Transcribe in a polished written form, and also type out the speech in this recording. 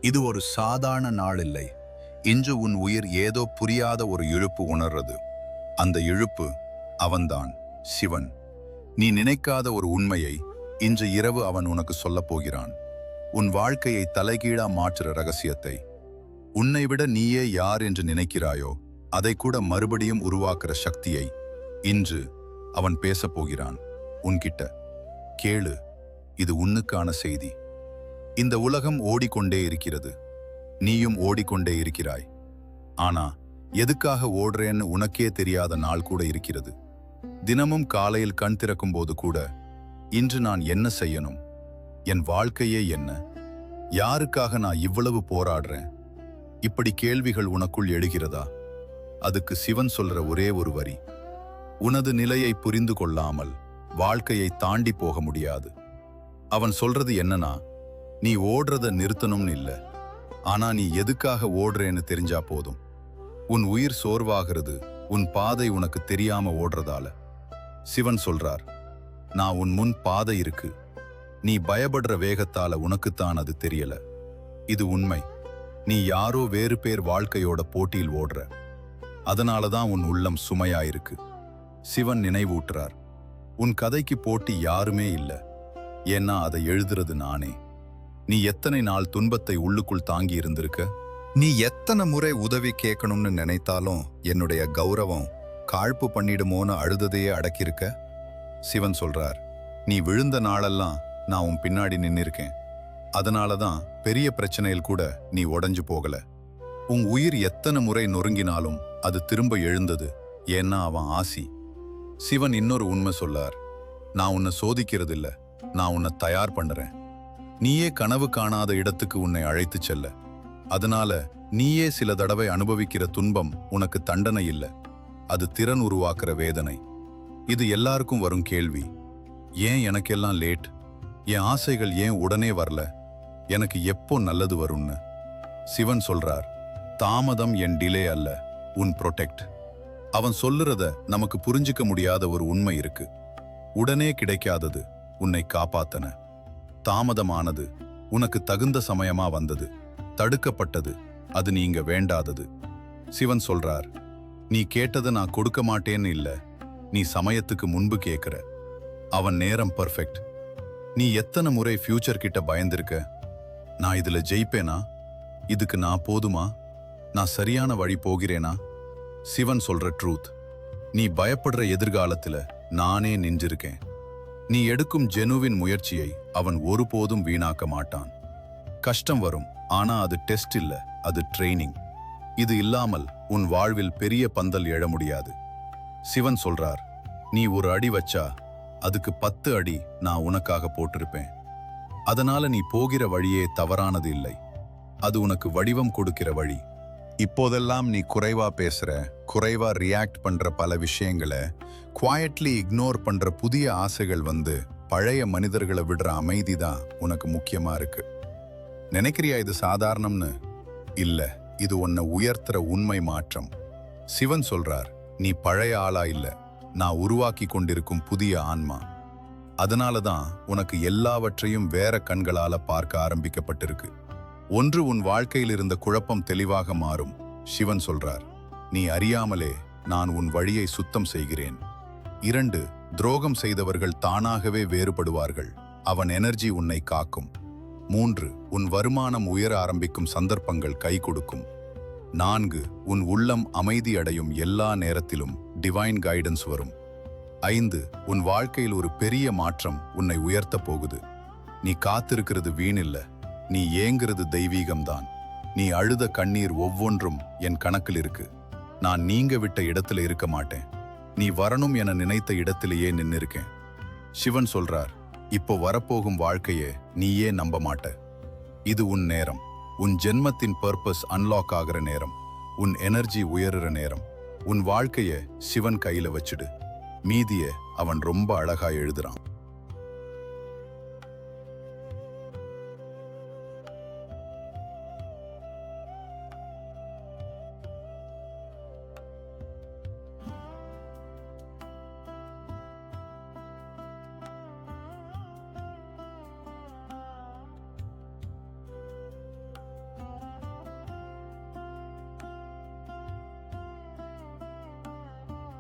இது ஒரு சாதாரண நாள் இல்லை. இன்று உன் உயிர் ஏதோ புரியாத ஒரு இழுப்பு உணர்றது. அந்த இழுப்பு அவன்தான், சிவன். நீ நினைக்காத ஒரு உண்மையை இன்று இரவு அவன் உனக்கு சொல்லப் போகிறான். உன் வாழ்க்கையை தலைகீழா மாற்றுற ரகசியத்தை. உன்னை விட நீயே யார் என்று நினைக்கிறாயோ அதை கூட மறுபடியும் உருவாக்குற சக்தியை இன்று அவன் பேசப் போகிறான் உன்கிட்ட. கேளு, இது உன்னுக்கான செய்தி. இந்த உலகம் ஓடிக்கொண்டே இருக்கிறது, நீயும் ஓடிக்கொண்டே இருக்கிறாய். ஆனா எதுக்காக ஓடுறேன்னு உனக்கே தெரியாத நாள் கூட இருக்கிறது. தினமும் காலையில் கண் திறக்கும் போது கூட, இன்று நான் என்ன செய்யணும், என் வாழ்க்கையே என்ன, யாருக்காக நான் இவ்வளவு போராடுறேன், இப்படி கேள்விகள் உனக்குள் எழுகிறதா? அதுக்கு சிவன் சொல்ற ஒரே ஒரு வரி: உனது நிலையை புரிந்து கொள்ளாமல் வாழ்க்கையை தாண்டி போக முடியாது. அவன் சொல்றது என்னன்னா, நீ ஓடுறத நிறுத்தணும்னு இல்ல, ஆனா நீ எதுக்காக ஓடுறேன்னு தெரிஞ்சா போதும். உன் உயிர் சோர்வாகிறது உன் பாதை உனக்கு தெரியாம ஓடுறதால. சிவன் சொல்றார், நான் உன் முன் பாதை இருக்கு, நீ பயப்படுற வேகத்தால உனக்குத்தான் அது தெரியல. இது உண்மை. நீ யாரோ வேறு பேர் வாழ்க்கையோட போட்டியில் ஓடுற, அதனாலதான் உன் உள்ளம் சுமையாயிருக்கு. சிவன் நினைவூட்டுறார், உன் கதைக்கு போட்டி யாருமே இல்ல, ஏன்னா அதை எழுதுறது நானே. நீ எத்தனை நாள் துன்பத்தை உள்ளுக்குள் தாங்கி இருந்திருக்க? நீ எத்தனை முறை உதவி கேட்கணும்னு நினைத்தாலும் என்னுடைய கௌரவம் காழ்ப்பு பண்ணிடுமோன்னு அழுததையே அடக்கியிருக்க? சிவன் சொல்றார், நீ விழுந்த நாளெல்லாம் நான் உன் பின்னாடி நின்னிருக்கேன். அதனாலதான் பெரிய பிரச்சனையில் கூட நீ உடைஞ்சு போகல. உன் உயிர் எத்தனை முறை நொறுங்கினாலும் அது திரும்ப எழுந்தது, ஏன்னா அவன் ஆசி. சிவன் இன்னொரு உண்மை சொல்லார், நான் உன்னை சோதிக்கிறதில்ல, நான் உன்னை தயார் பண்றேன். நீயே கனவு காணாத இடத்துக்கு உன்னை அழைத்து செல்ல. அதனால நீயே சில தடவை அனுபவிக்கிற துன்பம் உனக்கு தண்டனை இல்ல, அது திறன் உருவாக்குற வேதனை. இது எல்லாருக்கும் வரும் கேள்வி, ஏன் எனக்கெல்லாம் லேட், என் ஆசைகள் ஏன் உடனே வரல, எனக்கு எப்போ நல்லது வரும்னு. சிவன் சொல்றார், தாமதம் என் டிலே அல்ல, உன் ப்ரொடெக்ட். அவன் சொல்லுறத நமக்கு புரிஞ்சிக்க முடியாத ஒரு உண்மை இருக்கு. உடனே கிடைக்காதது உன்னை காப்பாத்தன, தாமதமானது உனக்கு தகுந்த சமயமா வந்தது, தடுக்கப்பட்டது அது நீங்க வேண்டாதது. சிவன் சொல்றார், நீ கேட்டதை நான் கொடுக்க மாட்டேன்னு இல்ல, நீ சமயத்துக்கு முன்பு கேட்கிற. அவன் நேரம் பர்ஃபெக்ட். நீ எத்தனை முறை ஃபியூச்சர் கிட்ட பயந்திருக்க, நான் இதுல ஜெயிப்பேனா, இதுக்கு நான் போதுமா, நான் சரியான வழி போகிறேனா? சிவன் சொல்ற ட்ரூத், நீ பயப்படுற எதிர்காலத்துல நானே நின்றிருக்கேன். நீ எடுக்கும் ஜெனுவின் முயற்சியை அவன் ஒருபோதும் வீணாக்க மாட்டான். கஷ்டம் வரும், ஆனா அது டெஸ்ட் இல்ல, அது ட்ரெய்னிங். இது இல்லாமல் உன் வாழ்வில் பெரிய பந்தல் எழ முடியாது. சிவன் சொல்றார், நீ ஒரு அடி வச்சா அதுக்கு 10 அடி நான் உனக்காக போட்டிருப்பேன். அதனால நீ போகிற வழியே தவறானது இல்லை, அது உனக்கு வடிவம் கொடுக்கிற வழி. இப்போதெல்லாம் நீ குறைவா பேசுற, குறைவா ரியாக்ட் பண்ற பல விஷயங்களை குவாய்ட்லி இக்னோர் பண்ற புதிய ஆசைகள் வந்து பழைய மனிதர்களை விடுற அமைதி தான் உனக்கு முக்கியமா இருக்கு. நினைக்கிறியா இது சாதாரணம்னு? இல்ல, இது உன்னை உயர்த்துற உண்மை மாற்றம். சிவன் சொல்றார், நீ பழைய ஆளா இல்ல, நான் உருவாக்கி கொண்டிருக்கும் புதிய ஆன்மா. அதனாலதான் உனக்கு எல்லாவற்றையும் வேற கண்களால பார்க்க ஆரம்பிக்கப்பட்டிருக்கு. ஒன்று, உன் வாழ்க்கையில் இருந்த குழப்பம் தெளிவாக மாறும். சிவன் சொல்றார், நீ அறியாமலே நான் உன் வழியை சுத்தம் செய்கிறேன். 2, துரோகம் செய்தவர்கள் தானாகவே வேறுபடுவார்கள், அவன் எனர்ஜி உன்னை காக்கும். 3, உன் வருமானம் உயர ஆரம்பிக்கும் சந்தர்ப்பங்கள் கை கொடுக்கும். 4, உன் உள்ளம் அமைதி அடையும் எல்லா நேரத்திலும் டிவைன் கைடன்ஸ் வரும். 5, உன் வாழ்க்கையில் ஒரு பெரிய மாற்றம் உன்னை உயர்த்த போகுது. நீ காத்திருக்கிறது வீணில்ல, நீ ஏங்குறது தெய்வீகம்தான். நீ அழுத கண்ணீர் ஒவ்வொன்றும் என் கணக்கில் இருக்கு. நான் நீங்க விட்ட இடத்துல இருக்க மாட்டேன், நீ வரணும் என நினைத்த இடத்திலேயே நின்னிருக்கேன். சிவன் சொல்றார், இப்போ வரப்போகும் வாழ்க்கையே நீயே நம்ப மாட்ட. இது உன் நேரம், உன் ஜென்மத்தின் பர்பஸ் அன்லாக் ஆகிற நேரம், உன் எனர்ஜி உயருற நேரம். உன் வாழ்க்கைய சிவன் கையில வச்சுடு, மீதிய அவன் ரொம்ப அழகா எழுதுறான்.